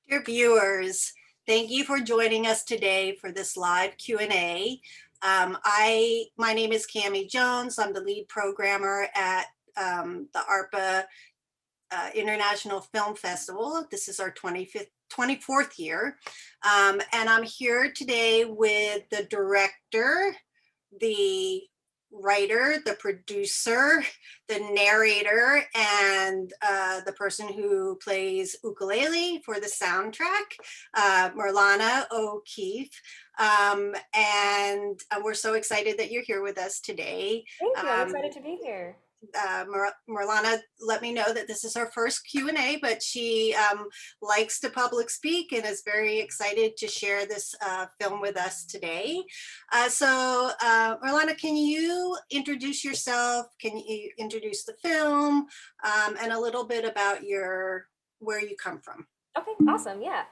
Dear viewers, thank you for joining us today for this live Q&A. My name is Cammie Jones. I'm the lead programmer at the Arpa International Film Festival. This is our 24th year. And I'm here today with the director, the writer, the producer, the narrator, and the person who plays ukulele for the soundtrack, Mirlana O'Keefe. And we're so excited that you're here with us today. Thank you. I'm excited to be here. Mirlana let me know that this is her first Q&A, but she likes to public speak and is very excited to share this film with us today. Mirlana, can you introduce yourself? Can you introduce the film and a little bit about where you come from? Okay, awesome. Yeah.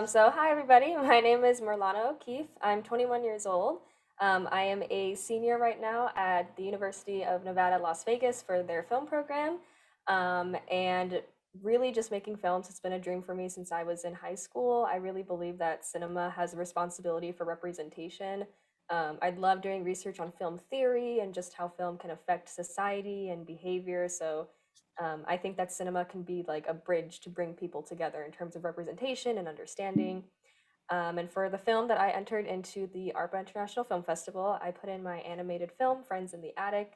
So hi everybody. My name is Mirlana O'Keefe. I'm 21 years old. I am a senior right now at the University of Nevada, Las Vegas for their film program. And really just making films, it's been a dream for me since I was in high school. I really believe that cinema has a responsibility for representation. I love doing research on film theory and just how film can affect society and behavior. So I think that cinema can be like a bridge to bring people together in terms of representation and understanding. And for the film that I entered into the ARPA International Film Festival, I put in my animated film, Friends in the Attic.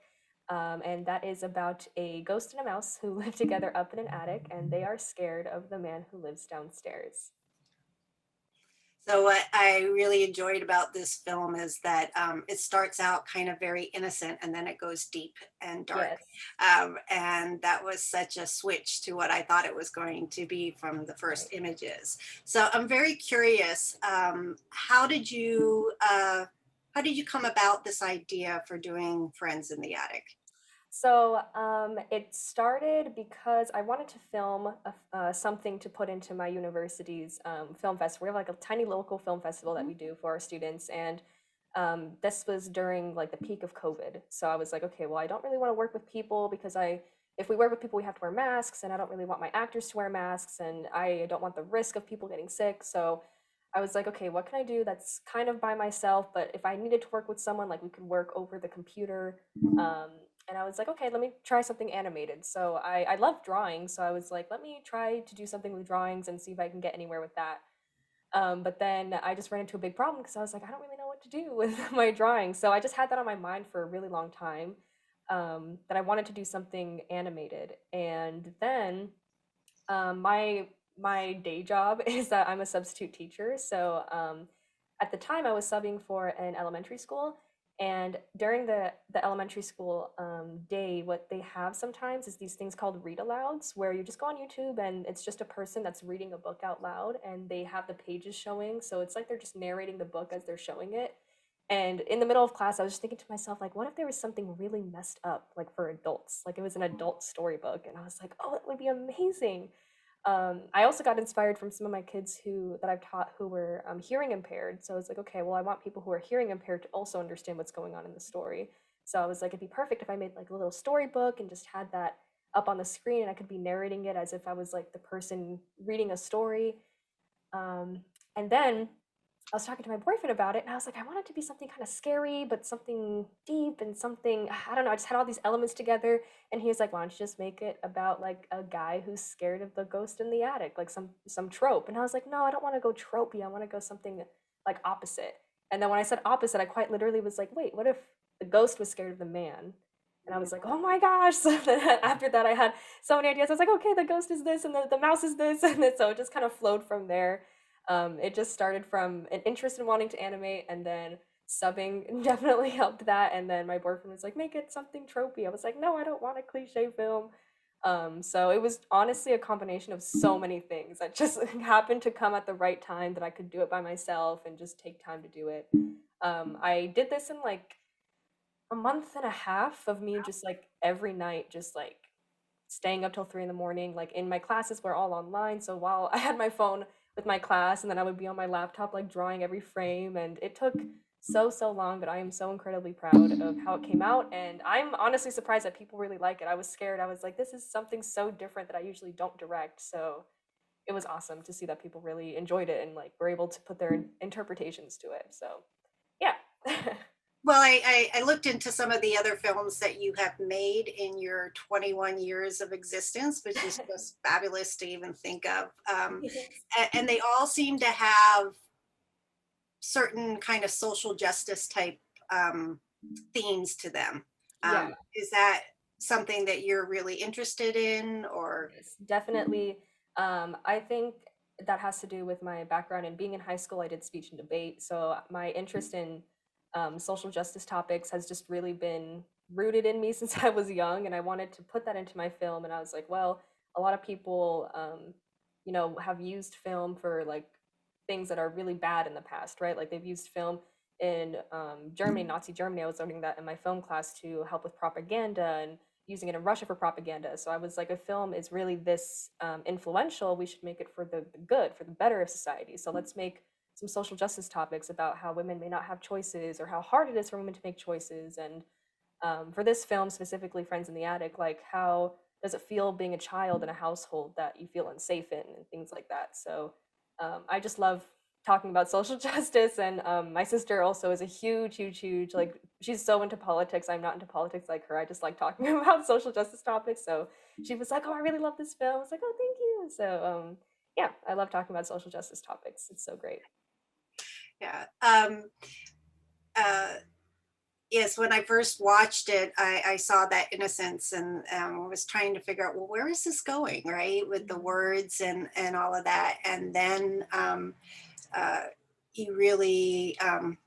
And that is about a ghost and a mouse who live together up in an attic, and they are scared of the man who lives downstairs. So what I really enjoyed about this film is that it starts out kind of very innocent and then it goes deep and dark. Yes. And that was such a switch to what I thought it was going to be from the Right. first images. So I'm very curious, how did you come about this idea for doing Friends in the Attic? So it started because I wanted to film something to put into my university's film festival. We have like a tiny local film festival that we do for our students, and this was during like the peak of COVID. So I was like, okay, well, I don't really want to work with people because if we work with people, we have to wear masks, and I don't really want my actors to wear masks, and I don't want the risk of people getting sick. So I was like, okay, what can I do that's kind of by myself, but if I needed to work with someone, like we could work over the computer. Um, and I was like, okay, let me try something animated. So I love drawing, so I was like, let me try to do something with drawings and see if I can get anywhere with that. But then I just ran into a big problem because I was like, I don't really know what to do with my drawing. So I just had that on my mind for a really long time, that I wanted to do something animated. And then my day job is that I'm a substitute teacher. So at the time, I was subbing for an elementary school, and during the elementary school day, what they have sometimes is these things called read alouds, where you just go on YouTube and it's just a person that's reading a book out loud, and they have the pages showing. So it's like they're just narrating the book as they're showing it. And in the middle of class, I was just thinking to myself, like, what if there was something really messed up, like for adults? Like it was an adult storybook. And I was like, oh, that would be amazing. I also got inspired from some of my kids that I've taught who were hearing impaired. So I was like, okay, well, I want people who are hearing impaired to also understand what's going on in the story. So I was like, it'd be perfect if I made like a little storybook and just had that up on the screen, and I could be narrating it as if I was like the person reading a story. Um, and then I was talking to my boyfriend about it, and I was like, I want it to be something kind of scary, but something deep and something, I don't know. I just had all these elements together, and he was like, why don't you just make it about like a guy who's scared of the ghost in the attic, like some trope. And I was like, no, I don't want to go tropey. I want to go something like opposite. And then when I said opposite, I quite literally was like, wait, what if the ghost was scared of the man? And I was like, oh my gosh. So then after that, I had so many ideas. I was like, okay, the ghost is this, and the mouse is this. And then, so it just kind of flowed from there. It just started from an interest in wanting to animate, and then subbing definitely helped that. And then my boyfriend was like, make it something tropey. I was like, no, I don't want a cliche film. So it was honestly a combination of so many things that just happened to come at the right time that I could do it by myself and just take time to do it. I did this in like a month and a half of me just like every night, just like staying up till 3 in the morning. Like in my classes were all online, so while I had my phone with my class, and then I would be on my laptop like drawing every frame, and it took so long, but I am so incredibly proud of how it came out, and I'm honestly surprised that people really like it. I was scared. I was like, this is something so different that I usually don't direct, so it was awesome to see that people really enjoyed it and like were able to put their interpretations to it. So yeah. Well, I looked into some of the other films that you have made in your 21 years of existence, which is just fabulous to even think of. Thanks. And they all seem to have certain kind of social justice type um, themes to them. Yeah. Is that something that you're really interested in, or? Yes, definitely. I think that has to do with my background in being in high school. I did speech and debate, so my interest in social justice topics has just really been rooted in me since I was young, and I wanted to put that into my film. And I was like, well, a lot of people, have used film for like things that are really bad in the past, right? Like they've used film in Germany, Nazi Germany. I was learning that in my film class to help with propaganda and using it in Russia for propaganda. So I was like, if film is really this influential, we should make it for the good, for the better of society. So let's make some social justice topics about how women may not have choices or how hard it is for women to make choices. And for this film specifically, Friends in the Attic, like how does it feel being a child in a household that you feel unsafe in and things like that. So I just love talking about social justice. And my sister also is a huge, like, she's so into politics. I'm not into politics like her. I just like talking about social justice topics. So she was like, oh, I really love this film. I was like, oh, thank you. So yeah, I love talking about social justice topics. It's so great. Yeah. Uh, yes, when I first watched it, I saw that innocence and was trying to figure out, well, where is this going, right? With the Mhm. words and all of that. And then uh, he really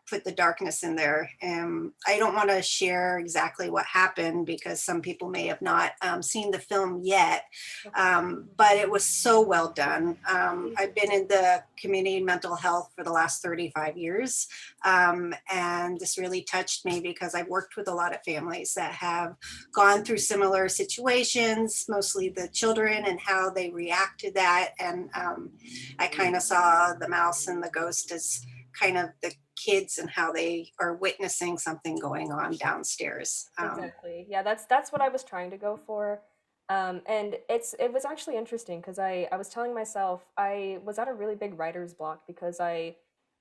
put the darkness in there. And I don't want to share exactly what happened because some people may have not seen the film yet, Okay. but it was so well done. Thank I've you. been in the community mental health for the last 35 years, and this really touched me because I've worked with a lot of families that have gone through similar situations, mostly the children and how they react to that. And I kind of saw the mouse and the ghost as kind of the kids and how they are witnessing something going on downstairs. Exactly. Yeah, that's what I was trying to go for. And it was actually interesting because I was telling myself I was at a really big writer's block because I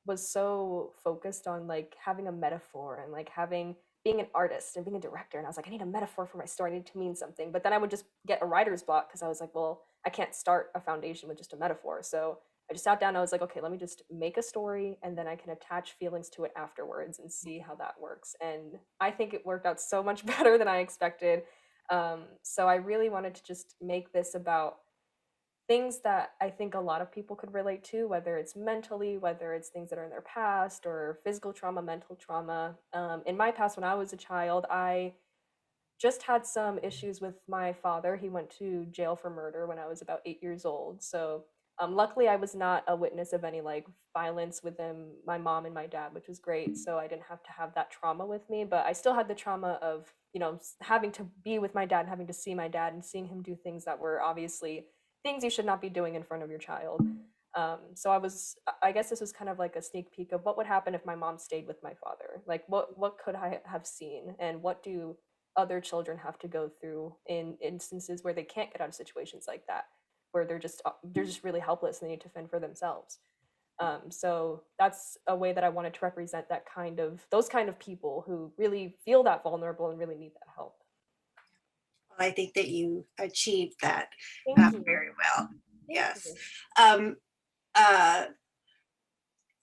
was so focused on like having a metaphor and like having being an artist and being a director. And I was like, I need a metaphor for my story. I need it to mean something. But then I would just get a writer's block because I was like, well, I can't start a foundation with just a metaphor. So I just sat down and I was like, okay, let me just make a story and then I can attach feelings to it afterwards and see how that works. And I think it worked out so much better than I expected. So I really wanted to just make this about things that I think a lot of people could relate to, whether it's mentally, whether it's things that are in their past or physical trauma, mental trauma. In my past, when I was a child, I just had some issues with my father. He went to jail for murder when I was about 8 years old. So luckily, I was not a witness of any like violence within my mom and my dad, which was great. So I didn't have to have that trauma with me. But I still had the trauma of having to be with my dad, and having to see my dad, and seeing him do things that were obviously things you should not be doing in front of your child. So I guess this was kind of like a sneak peek of what would happen if my mom stayed with my father. Like, what could I have seen, and what do other children have to go through in instances where they can't get out of situations like that, where they're just really helpless and they need to fend for themselves. So that's a way that I wanted to represent those kind of people who really feel that vulnerable and really need that help. I think that you achieved that Thank you. very well. Thank Yes. you. Um, uh,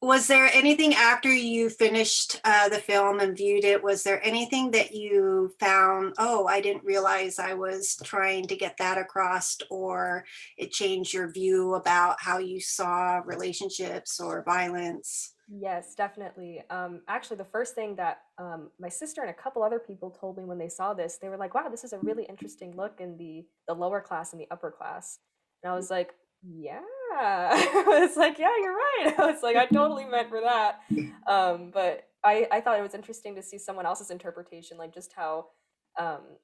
was there anything after you finished the film and viewed it? Was there anything that you found, oh, I didn't realize I was trying to get that across, or it changed your view about how you saw relationships or violence? Yes, definitely. Actually, the first thing that my sister and a couple other people told me when they saw this, they were like, "Wow, this is a really interesting look in the lower class and the upper class." And I was like, "Yeah." I was like, "Yeah, you're right." I was like, "I totally meant for that." But I thought it was interesting to see someone else's interpretation, like just how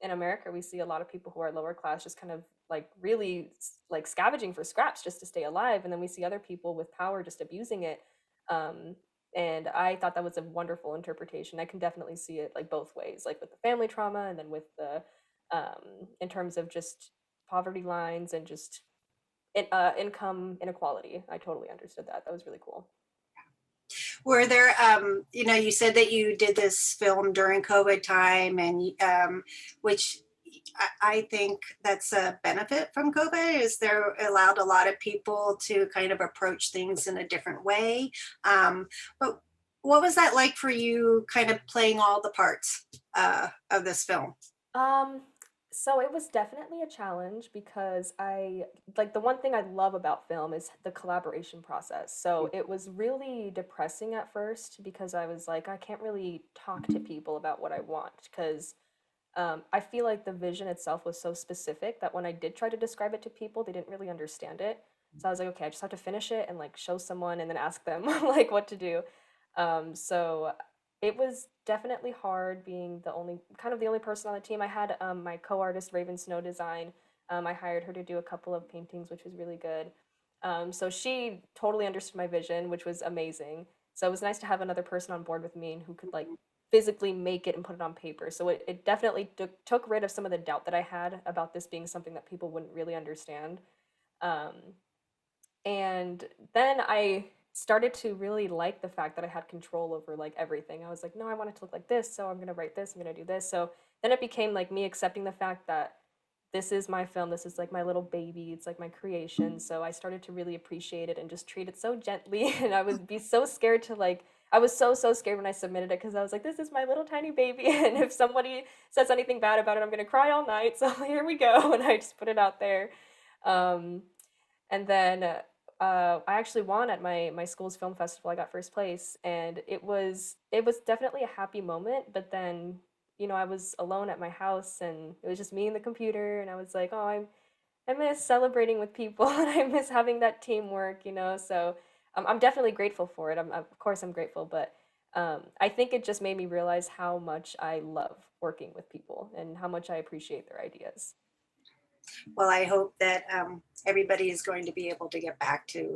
in America we see a lot of people who are lower class just kind of like really like scavenging for scraps just to stay alive, and then we see other people with power just abusing it. um, and I thought that was a wonderful interpretation. I can definitely see it like both ways, like with the family trauma and then with the in terms of just poverty lines and just income inequality. I totally understood that. That was really cool. Were there, you said that you did this film during COVID time, and which I think that's a benefit from COVID, is there allowed a lot of people to kind of approach things in a different way. But what was that like for you, kind of playing all the parts of this film? Um, so it was definitely a challenge because I like the one thing I love about film is the collaboration process. So it was really depressing at first because I was like, I can't really talk to people about what I want because I feel like the vision itself was so specific that when I did try to describe it to people, they didn't really understand it. So I was like, okay, I just have to finish it and like show someone and then ask them like what to do. So it was definitely hard being the only kind of the only person on the team. I had my co-artist Raven Snow design. I hired her to do a couple of paintings, which was really good. So she totally understood my vision, which was amazing. So it was nice to have another person on board with me and who could like physically make it and put it on paper. So it definitely took rid of some of the doubt that I had about this being something that people wouldn't really understand. Um, and then I started to really like the fact that I had control over like everything. I was like, no, I want it to look like this, so I'm gonna write this, I'm gonna do this. So then it became like me accepting the fact that this is my film, this is like my little baby, it's like my creation. So I started to really appreciate it and just treat it so gently. And I would be so scared to like I was so scared when I submitted it because I was like, this is my little tiny baby. And if somebody says anything bad about it, I'm gonna cry all night. So here we go. And I just put it out there. Um, and then I actually won at my school's film festival. I got first place, and it was definitely a happy moment. But then I was alone at my house, and it was just me and the computer, and I was like, oh, I miss celebrating with people, and I miss having that teamwork. So I'm definitely grateful for it. Of course I'm grateful, but I think it just made me realize how much I love working with people and how much I appreciate their ideas. Well, I hope that everybody is going to be able to get back to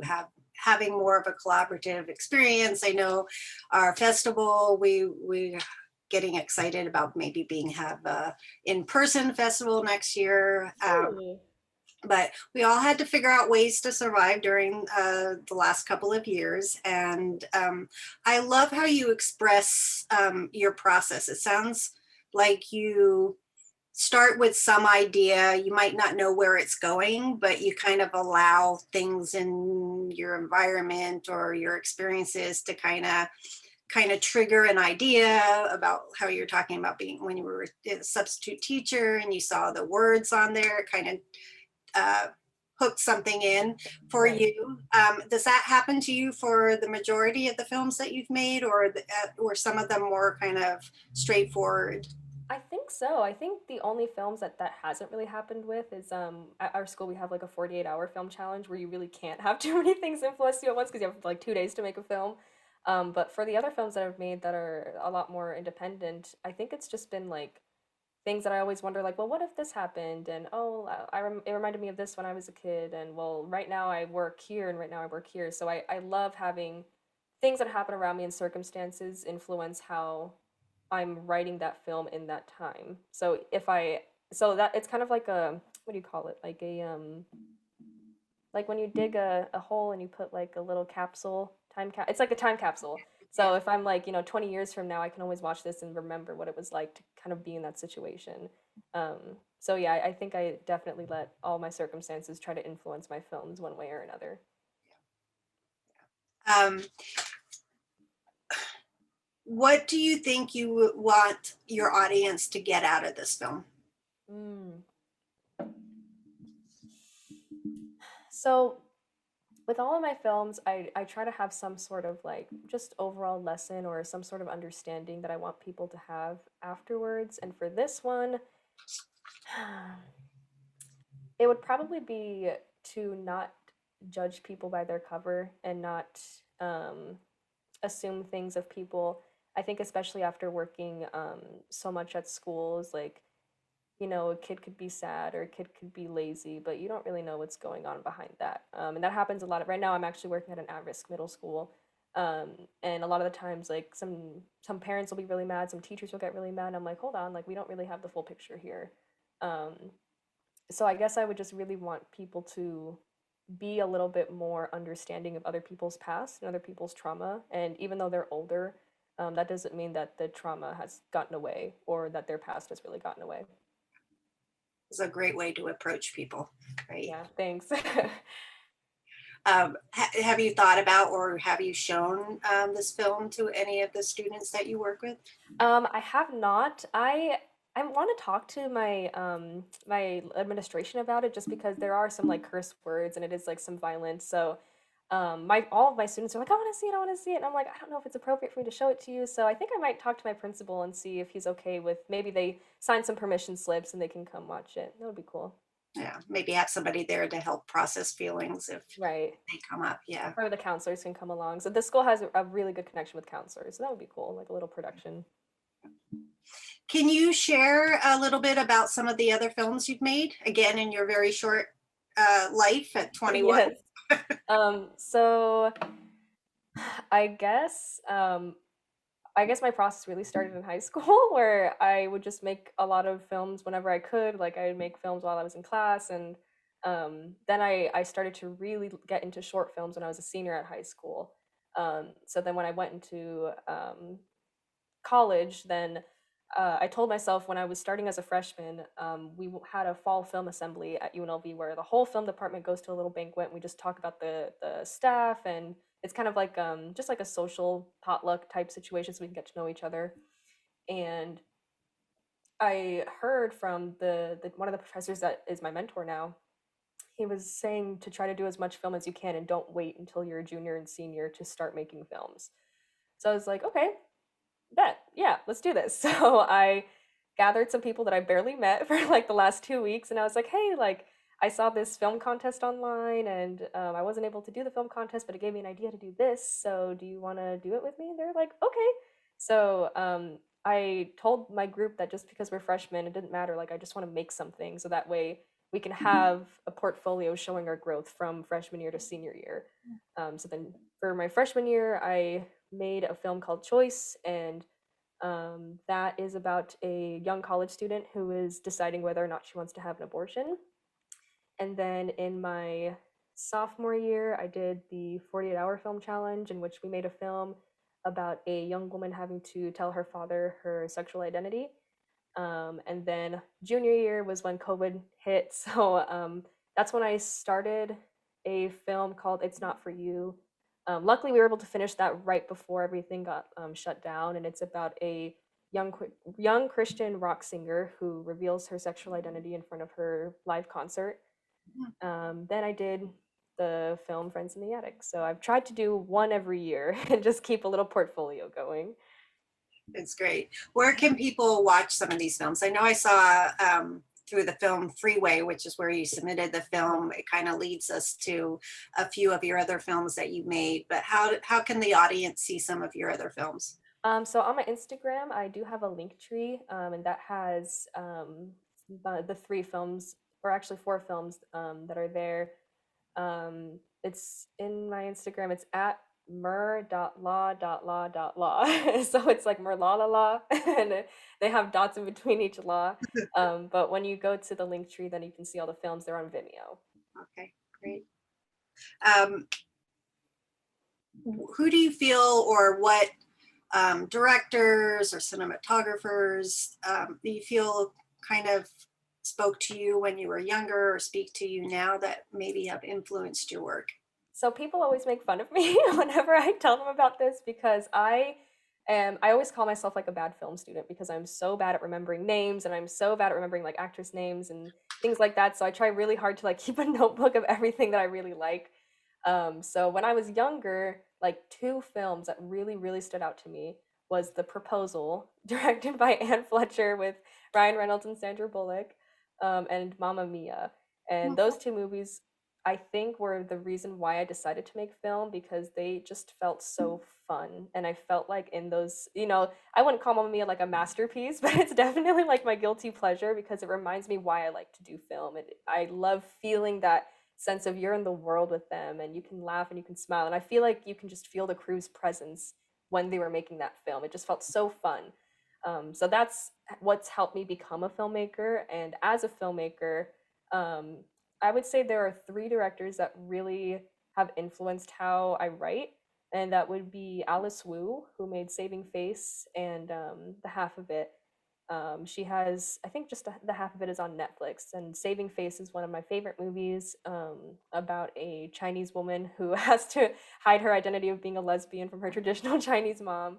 having more of a collaborative experience. I know our festival, we getting excited about maybe being have a in-person festival next year. Ooh. But we all had to figure out ways to survive during the last couple of years. And I love how you express your process. It sounds like you start with some idea. You might not know where it's going, but you kind of allow things in your environment or your experiences to kind of trigger an idea about how you're talking about being when you were a substitute teacher and you saw the words on there, kind of uh, hooked something in for Right. you. Does that happen to you for the majority of the films that you've made, or some of them more kind of straightforward? I think so. I think the only films that hasn't really happened with is at our school we have like a 48-hour film challenge where you really can't have too many things influence you at once because you have like 2 days to make a film. But for the other films that I've made that are a lot more independent, I think it's just been like things that I always wonder like, well, what if this happened? And oh, it reminded me of this when I was a kid. And well, right now I work here and right now I work here. So I love having things that happen around me and circumstances influence how I'm writing that film in that time. So that it's kind of like a what do you call it? Like when you dig a hole and you put like a little capsule it's like a time capsule. Yeah. So if I'm like 20 years from now, I can always watch this and remember what it was like to kind of be in that situation. Um, so yeah, I think I definitely let all my circumstances try to influence my films one way or another. Um, what do you think you want your audience to get out of this film? Mm. So with all of my films, I try to have some sort of like just overall lesson or some sort of understanding that I want people to have afterwards. And for this one, it would probably be to not judge people by their cover and not um, assume things of people. I think, especially after working so much at schools, like, a kid could be sad or a kid could be lazy, but you don't really know what's going on behind that. And that happens a lot. Right now, I'm actually working at an at-risk middle school. And a lot of the times, like some parents will be really mad, some teachers will get really mad. And I'm like, hold on, like we don't really have the full picture here. Um, so I guess I would just really want people to be a little bit more understanding of other people's past and other people's trauma. And even though they're older, that doesn't mean that the trauma has gotten away or that their past has really gotten away. It's a great way to approach people, right? Yeah, thanks. Have you thought about or have you shown this film to any of the students that you work with? I have not. I want to talk to my my administration about it just because there are some like curse words and it is like some violence. So my all of my students are like, I want to see it, I want to see it. And I'm like, I don't know if it's appropriate for me to show it to you. So I think I might talk to my principal and see if he's okay with maybe they sign some permission slips and they can come watch it. That would be cool. Yeah, maybe have somebody there to help process feelings if Right. they come up. Yeah. Or the counselors can come along. So this school has a really good connection with counselors. So that would be cool, like a little production. Can you share a little bit about some of the other films you've made? Again, in your very short life at 21. Yes. So I guess I guess my process really started in high school where I would just make a lot of films whenever I could. Like I would make films while I was in class, and then I started to really get into short films when I was a senior at high school. So then when I went into college, then I told myself when I was starting as a freshman, had a fall film assembly at UNLV where the whole film department goes to a little banquet and we just talk about the staff, and it's kind of like just like a social potluck type situation so we can get to know each other. And I heard from the one of the professors that is my mentor now. He was saying to try to do as much film as you can and don't wait until you're a junior and senior to start making films. So I was like, okay, bet, yeah, let's do this. So I gathered some people that I barely met for like the last 2 weeks, and I was like, hey, like I saw this film contest online, and I wasn't able to do the film contest, but it gave me an idea to do this. So do you want to do it with me? And they're like, okay. So I told my group that just because we're freshmen, it didn't matter. Like I just want to make something, so that way we can have a portfolio showing our growth from freshman year to senior year. So then for my freshman year, I made a film called Choice, and that is about a young college student who is deciding whether or not she wants to have an abortion. And then in my sophomore year, I did the 48-hour film challenge, in which we made a film about a young woman having to tell her father her sexual identity. And then junior year was when COVID hit. So that's when I started a film called It's Not For You. Luckily, we were able to finish that right before everything got shut down. And it's about a young Christian rock singer who reveals her sexual identity in front of her live concert. Then I did the film Friends in the Attic. So I've tried to do one every year and just keep a little portfolio going. It's great. Where can people watch some of these films? I know I saw through the film Freeway, which is where you submitted the film. It kind of leads us to a few of your other films that you made, but how can the audience see some of your other films? So on my Instagram, I do have a link tree, and that has the three films, or actually four films that are there. It's in my Instagram. It's at mer.law.law.law. So it's like merlalala, and they have dots in between each law. But when you go to the link tree, then you can see all the films. They're on Vimeo. Okay, great. Um, who do you feel, or what directors or cinematographers do you feel kind of spoke to you when you were younger or speak to you now that maybe have influenced your work? So people always make fun of me whenever I tell them about this because I always call myself like a bad film student because I'm so bad at remembering names and I'm so bad at remembering like actors' names and things like that. So I try really hard to like keep a notebook of everything that I really like. So when I was younger, like two films that really stood out to me was The Proposal, directed by Anne Fletcher with Ryan Reynolds and Sandra Bullock, and Mamma Mia. And those two movies I think were the reason why I decided to make film because they just felt so fun. And I felt like in those, I wouldn't call Mamma Mia like a masterpiece, but it's definitely like my guilty pleasure because it reminds me why I like to do film. And I love feeling that sense of you're in the world with them and you can laugh and you can smile. And I feel like you can just feel the crew's presence when they were making that film. It just felt so fun. So that's what's helped me become a filmmaker. And as a filmmaker, um, I would say there are three directors that really have influenced how I write, and that would be Alice Wu, who made Saving Face and the half of it. She has, I think, just the half of it is on Netflix. And Saving Face is one of my favorite movies, about a Chinese woman who has to hide her identity of being a lesbian from her traditional Chinese mom.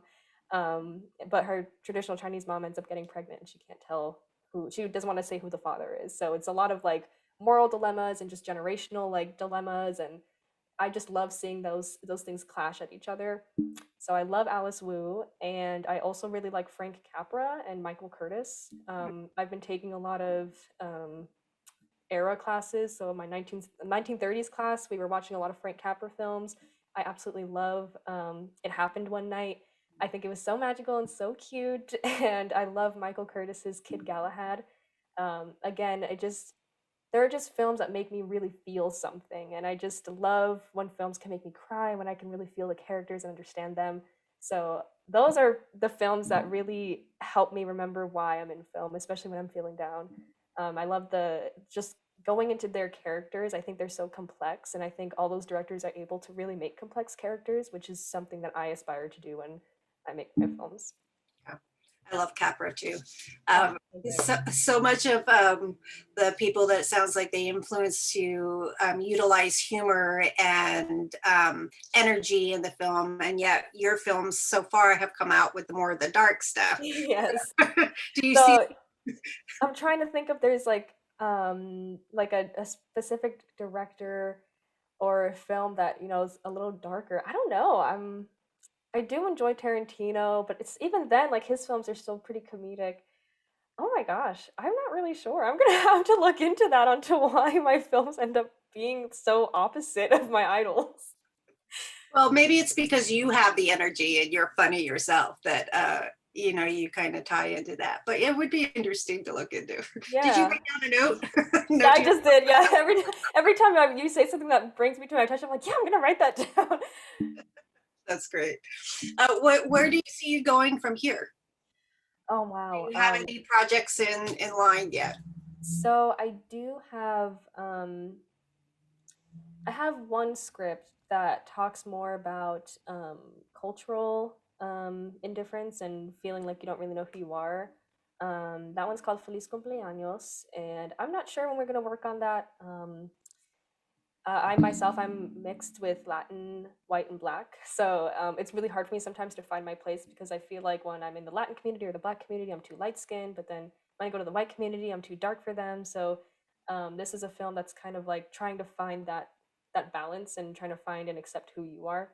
But her traditional Chinese mom ends up getting pregnant, and she can't tell who. She doesn't want to say who the father is. So it's a lot of like moral dilemmas and just generational like dilemmas, and I just love seeing those things clash at each other. So I love Alice Wu, and I also really like Frank Capra and Michael Curtis. I've been taking a lot of era classes. So my 1930s class, we were watching a lot of Frank Capra films. I absolutely love It Happened One Night. I think it was so magical and so cute, and I love Michael Curtis's Kid Galahad. Again, it just there are just films that make me really feel something, and I just love when films can make me cry, when I can really feel the characters and understand them. So those are the films that really help me remember why I'm in film, especially when I'm feeling down. I love the just going into their characters. I think they're so complex, and I think all those directors are able to really make complex characters, which is something that I aspire to do when I make my films. Yeah. I love Capra too. Oh, Um, so good. so much of the people that it sounds like they influence to utilize humor and energy in the film, and yet your films so far have come out with the more of the dark stuff. Yes. Do you see? So I'm trying to think if there's like a specific director or a film that, is a little darker. I don't know. I do enjoy Tarantino, but it's even then, like his films are still pretty comedic. Oh my gosh, I'm not really sure. I'm gonna have to look into that onto why my films end up being so opposite of my idols. Well, maybe it's because you have the energy and you're funny yourself that you kind of tie into that. But it would be interesting to look into. Did you Yeah. write down a note? Yeah, Note I to just did. Yeah, every time you say something that brings me to my attention, I'm like, yeah, I'm gonna write that down. That's great. Where do you see you going from here? Oh Do wow. you have any projects in line yet? So I have one script that talks more about cultural indifference and feeling like you don't really know who you are. That one's called Feliz Cumpleaños, and I'm not sure when we're gonna work on that. I myself, I'm mixed with Latin, white, and black, so it's really hard for me sometimes to find my place because I feel like when I'm in the Latin community or the black community, I'm too light skinned, but then when I go to the white community, I'm too dark for them. So this is a film that's kind of like trying to find that balance and trying to find and accept who you are.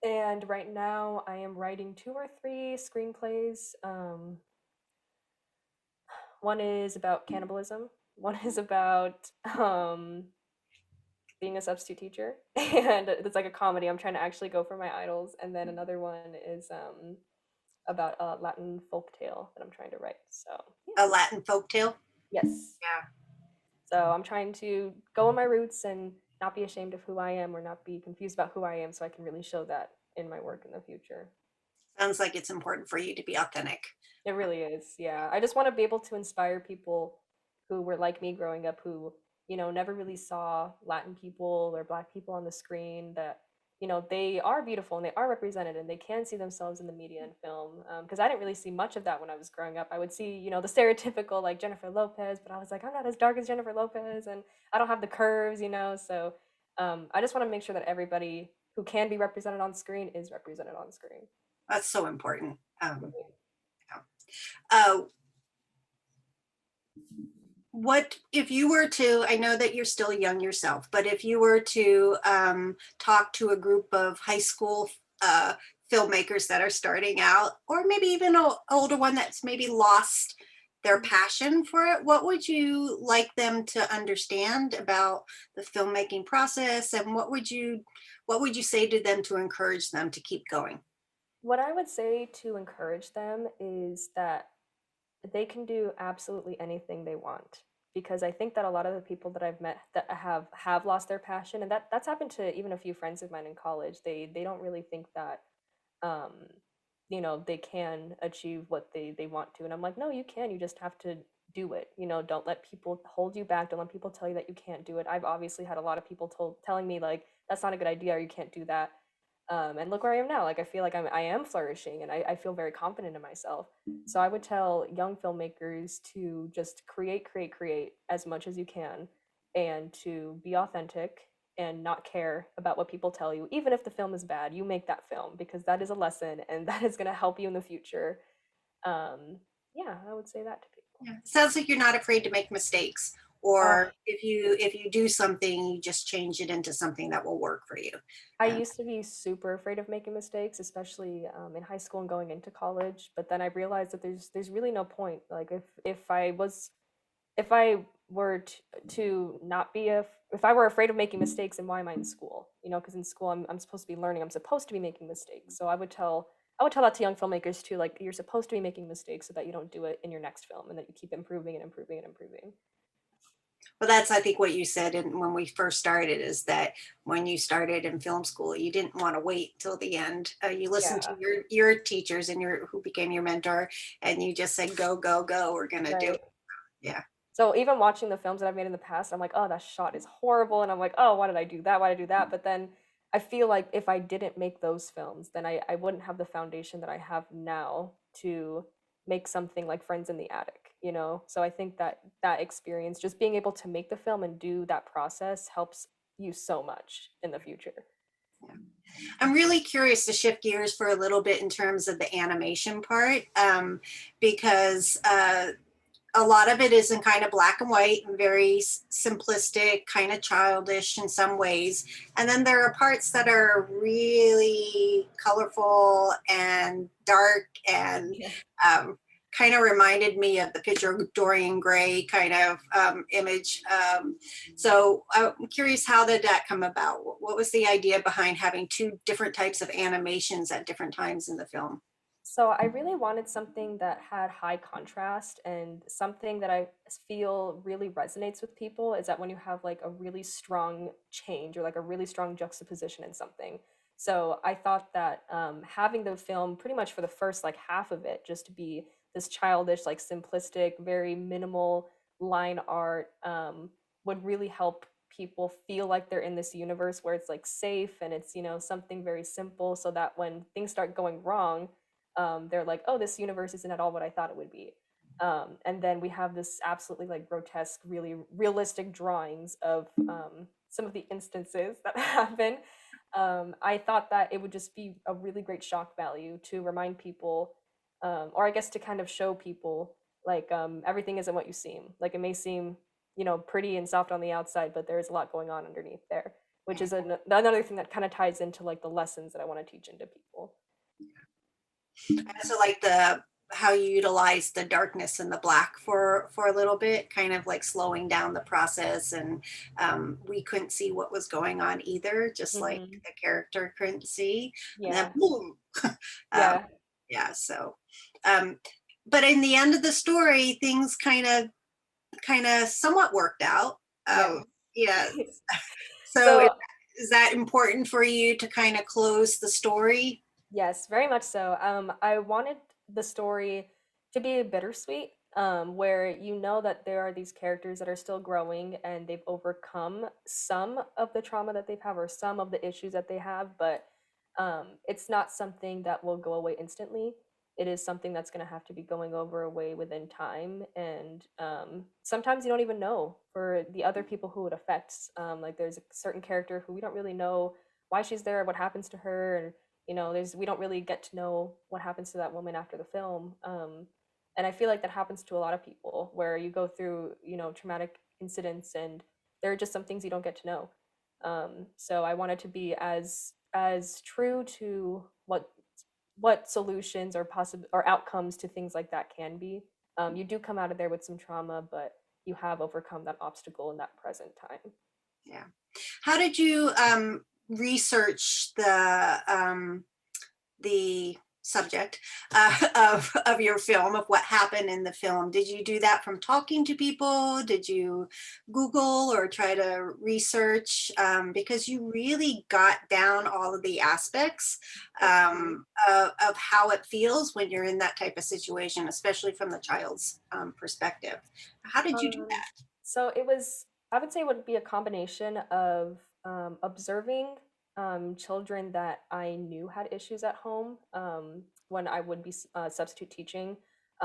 And right now, I am writing two or three screenplays. One is about cannibalism. One is about being a substitute teacher, and it's like a comedy. I'm trying to actually go for my idols, and then another one is about a Latin folk tale that I'm trying to write. So A Latin folktale? yes, Yeah. so I'm trying to go on my roots and not be ashamed of who I am or not be confused about who I am, so I can really show that in my work in the future. Sounds like it's important for you to be authentic. It really is. Yeah. I just want to be able to inspire people who were like me growing up who, never really saw Latin people or black people on the screen that, they are beautiful and they are represented and they can see themselves in the media and film. Because I didn't really see much of that when I was growing up. I would see, the stereotypical like Jennifer Lopez, but I was like, I'm not as dark as Jennifer Lopez and I don't have the curves. So I just want to make sure that everybody who can be represented on screen is represented on screen. That's so important. Right. Yeah. Uh, what if you were to, I know that you're still young yourself, but if you were to talk to a group of high school filmmakers that are starting out, or maybe even an older one that's maybe lost their passion for it, what would you like them to understand about the filmmaking process, and what would you say to them to encourage them to keep going? What I would say to encourage them is that they can do absolutely anything they want, because I think that a lot of the people that I've met that have lost their passion, and that's happened to even a few friends of mine in college. They don't really think that um they can achieve what they want to, and I'm like, no, you can. You just have to do it. You know, don't let people hold you back. Don't let people tell you that you can't do it. I've obviously had a lot of people telling me like that's not a good idea or you can't do that. And look where I am now. Like I feel like I am flourishing and I feel very confident in myself. So I would tell young filmmakers to just create as much as you can and to be authentic and not care about what people tell you. Even if the film is bad, you make that film because that is a lesson and that is going to help you in the future. Um, yeah, I would say that to people. Yeah. Sounds like you're not afraid to make mistakes, Uh, or if you do something, you just change it into something that will work for you. I Uh, used to be super afraid of making mistakes, especially in high school and going into college. But then I realized that there's really no point. Like if I were to not be if I were afraid of making mistakes, then why am I in school? You know, because in school I'm supposed to be learning. I'm supposed to be making mistakes. So I would tell that to young filmmakers too. Like you're supposed to be making mistakes so that you don't do it in your next film, and that you keep improving and improving and improving. well, that's I think what you said, and when we first started, is that when you started in film school, you didn't want to wait till the end. You listened to Yeah, your teachers and your who became your mentor, and you just said, "Go, go, go! We're gonna do it." right. Yeah. So even watching the films that I've made in the past, I'm like, oh, that shot is horrible, and I'm like, oh, why did I do that? Why did I do that? But then I feel like if I didn't make those films, then I wouldn't have the foundation that I have now to make something like Friends in the Attic, you know? So I think that that experience, just being able to make the film and do that process helps you so much in the future. I'm really curious to shift gears for a little bit in terms of the animation part, because a lot of it is in kind of black and white and very simplistic, kind of childish in some ways. And then there are parts that are really colorful and dark and Yeah. um, kind of reminded me of the picture of Dorian Gray kind of image. So I'm curious, how did that come about? What was the idea behind having two different types of animations at different times in the film? So I really wanted something that had high contrast, and something that I feel really resonates with people is that when you have like a really strong change or like a really strong juxtaposition in something. So I thought that having the film pretty much for the first like half of it just to be this childish, like simplistic, very minimal line art would really help people feel like they're in this universe where it's like safe and it's, you know, something very simple, so that when things start going wrong, they're like, oh, this universe isn't at all what I thought it would be. And then we have this absolutely like grotesque, really realistic drawings of some of the instances that happen. I thought that it would just be a really great shock value to remind people, or I guess to kind of show people, like everything isn't what you seem. Like it may seem, you know, pretty and soft on the outside, but there's a lot going on underneath there, which is another thing that kind of ties into like the lessons that I want to teach into people. I also like the how you utilize the darkness and the black for a little bit, kind of like slowing down the process, and we couldn't see what was going on either, just like Hmm. the character couldn't see, and then Yeah. boom. um, Yeah. yeah, so um, but in the end of the story, things kind of somewhat worked out. Yeah. Yeah, so So, is that important for you to kind of close the story? yes, very much so. I wanted the story to be bittersweet, where you know that there are these characters that are still growing and they've overcome some of the trauma that they've had or some of the issues that they have, but it's not something that will go away instantly. It is something that's going to have to be going over away within time, and sometimes you don't even know for the other people who it affects. Like there's a certain character who we don't really know why she's there, what happens to her, and you know there's we don't really get to know what happens to that woman after the film. And I feel like that happens to a lot of people where you go through, you know, traumatic incidents and there are just some things you don't get to know. So I wanted to be as true to what solutions or possible or outcomes to things like that can be. You do come out of there with some trauma, but you have overcome that obstacle in that present time. Yeah. How did you research the subject of your film, of what happened in the film. Did you do that from talking to people? Did you Google or try to research? Because you really got down all of the aspects of how it feels when you're in that type of situation, especially from the child's perspective. How did you do Um, that? so it was, I would say it would be a combination of observing children that I knew had issues at home when I would be substitute teaching.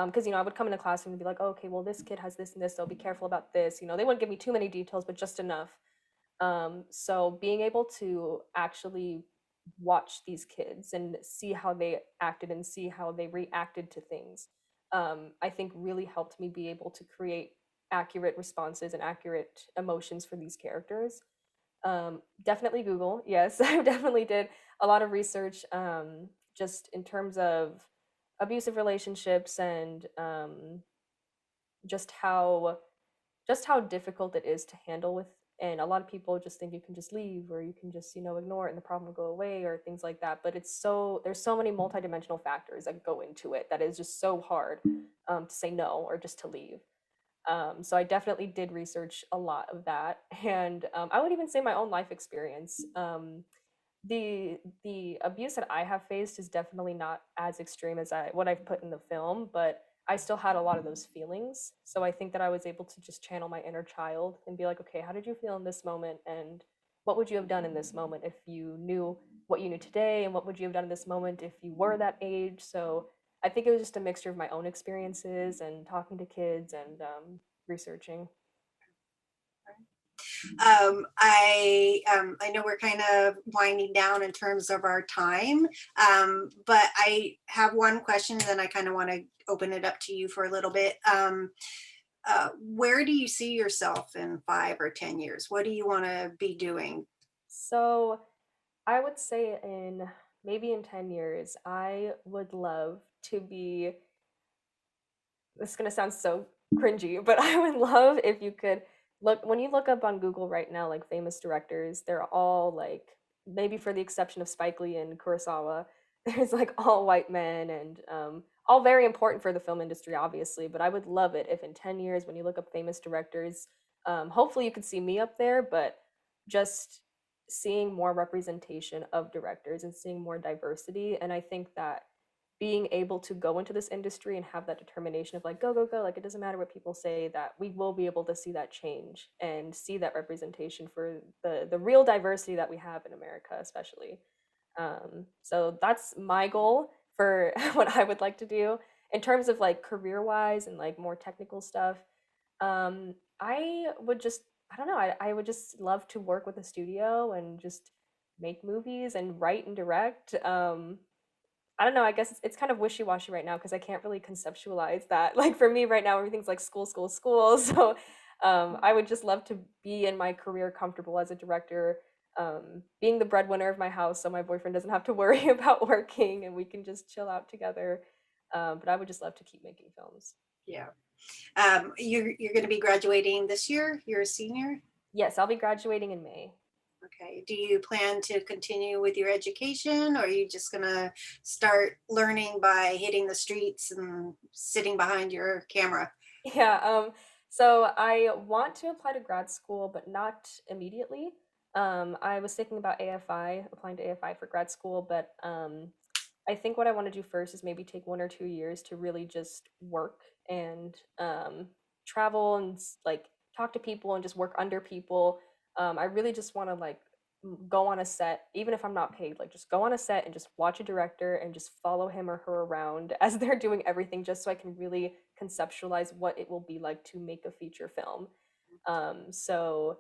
Because, I would come in the classroom and be like, oh, okay, well, this kid has this and this, so be careful about this. They wouldn't give me too many details, but just enough. So being able to actually watch these kids and see how they acted and see how they reacted to things, I think really helped me be able to create accurate responses and accurate emotions for these characters. Definitely Google. Yes, I definitely did a lot of research just in terms of abusive relationships and just how just how difficult it is to handle with, and a lot of people just think you can just leave or you can just ignore it and the problem will go away or things like that, but there's so many multidimensional factors that go into it that is just so hard to say no or just to leave. So I definitely did research a lot of that, and I would even say my own life experience. The abuse that I have faced is definitely not as extreme as what I've put in the film, but I still had a lot of those feelings. So I think that I was able to just channel my inner child and be like, okay, how did you feel in this moment? And what would you have done in this moment if you knew what you knew today? And what would you have done in this moment if you were that age? So I think it was just a mixture of my own experiences and talking to kids and researching. I know we're kind of winding down in terms of our time, but I have one question, then I kind of want to open it up to you for a little bit. Where do you see yourself in 5 or 10 years? What do you want to be doing? So I would say in maybe in 10 years, I would love to be, this is going to sound so cringy, but I would love if you could when you look up on Google right now, like famous directors, they're all like, maybe for the exception of Spike Lee and Kurosawa, there's like all white men and all very important for the film industry, obviously. But I would love it if in 10 years, when you look up famous directors, hopefully you could see me up there, but just seeing more representation of directors and seeing more diversity. And I think that being able to go into this industry and have that determination of like go go go, like it doesn't matter what people say, that we will be able to see that change and see that representation for the real diversity that we have in America, especially. So that's my goal for what I would like to do in terms of like career wise and like more technical stuff. I would just, I don't know, I would just love to work with a studio and just make movies and write and direct. I don't know. I guess it's kind of wishy washy right now because I can't really conceptualize that. Like for me right now, everything's like school, school, school. So I would just love to be in my career comfortable as a director, being the breadwinner of my house, so my boyfriend doesn't have to worry about working and we can just chill out together. But I would just love to keep making films. Yeah. You're going to be graduating this year. You're a senior. Yes, I'll be graduating in May. Okay. Do you plan to continue with your education, or are you just going to start learning by hitting the streets and sitting behind your camera? Yeah, so I want to apply to grad school, but not immediately. I was thinking about AFI, applying to AFI for grad school, but I think what I want to do first is maybe take 1 or 2 years to really just work and travel and like talk to people and just work under people. I really just want to like go on a set, even if I'm not paid, like just go on a set and just watch a director and just follow him or her around as they're doing everything, just so I can really conceptualize what it will be like to make a feature film. So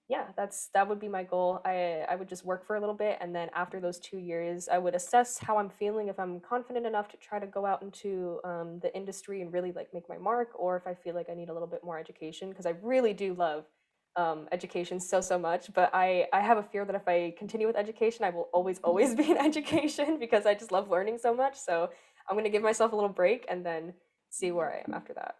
yeah, that would be my goal. I would just work for a little bit, and then after those 2 years, I would assess how I'm feeling, if I'm confident enough to try to go out into the industry and really like make my mark, or if I feel like I need a little bit more education, because I really do love education so much. But I have a fear that if I continue with education, I will always be in education because I just love learning so much. So I'm gonna give myself a little break and then see where I am after that.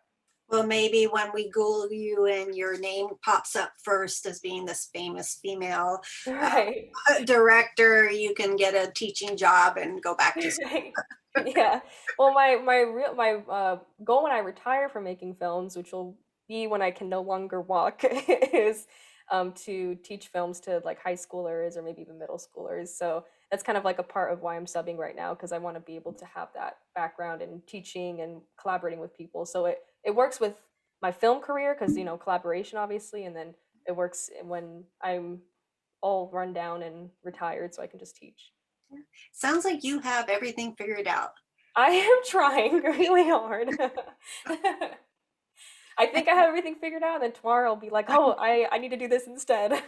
Well, maybe when we Google you and your name pops up first as being this famous female Right. director, you can get a teaching job and go back to school. Right. Yeah. Well, my goal when I retire from making films, which will be when I can no longer walk, is to teach films to like high schoolers or maybe even middle schoolers. So that's kind of like a part of why I'm subbing right now because I want to be able to have that background in teaching and collaborating with people. So it works with my film career because collaboration obviously, and then it works when I'm all run down and retired, so I can just teach. Sounds like you have everything figured out. I am trying really hard. I think I have everything figured out, and then tomorrow I'll be like, oh, I need to do this instead.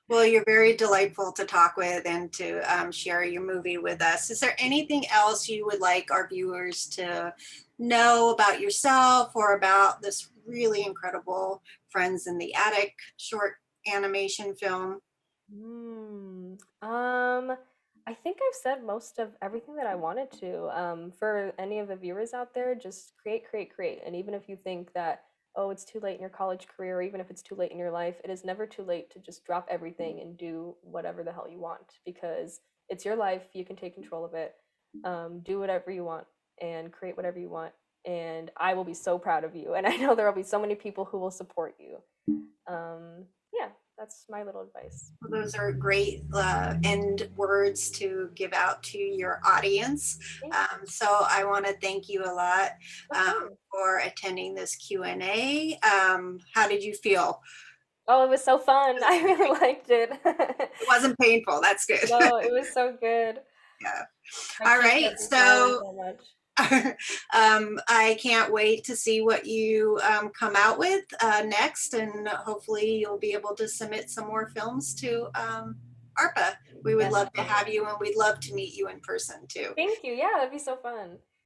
Well, you're very delightful to talk with and to share your movie with us. Is there anything else you would like our viewers to know about yourself or about this really incredible Friends in the Attic short animation film? I think I've said most of everything that I wanted to. For any of the viewers out there, just create, create, create. And even if you think that, oh, it's too late in your college career, or even if it's too late in your life, it is never too late to just drop everything and do whatever the hell you want because it's your life. You can take control of it. Do whatever you want and create whatever you want. And I will be so proud of you. And I know there will be so many people who will support you. Yeah, that's my little advice. Those are great end words to give out to your audience. Thank you. So I want to thank you a lot Of course. for attending this Q&A. How did you feel? Oh, it was so fun. I really liked it. It wasn't painful. That's good. No, it was so good. Yeah. My All cheeks right. have been smiling So so much. I can't wait to see what you come out with next, and hopefully you'll be able to submit some more films to ARPA. We would Yes, love to please. have you, and we'd love to meet you in person too. Thank you. Yeah, that'd be so fun.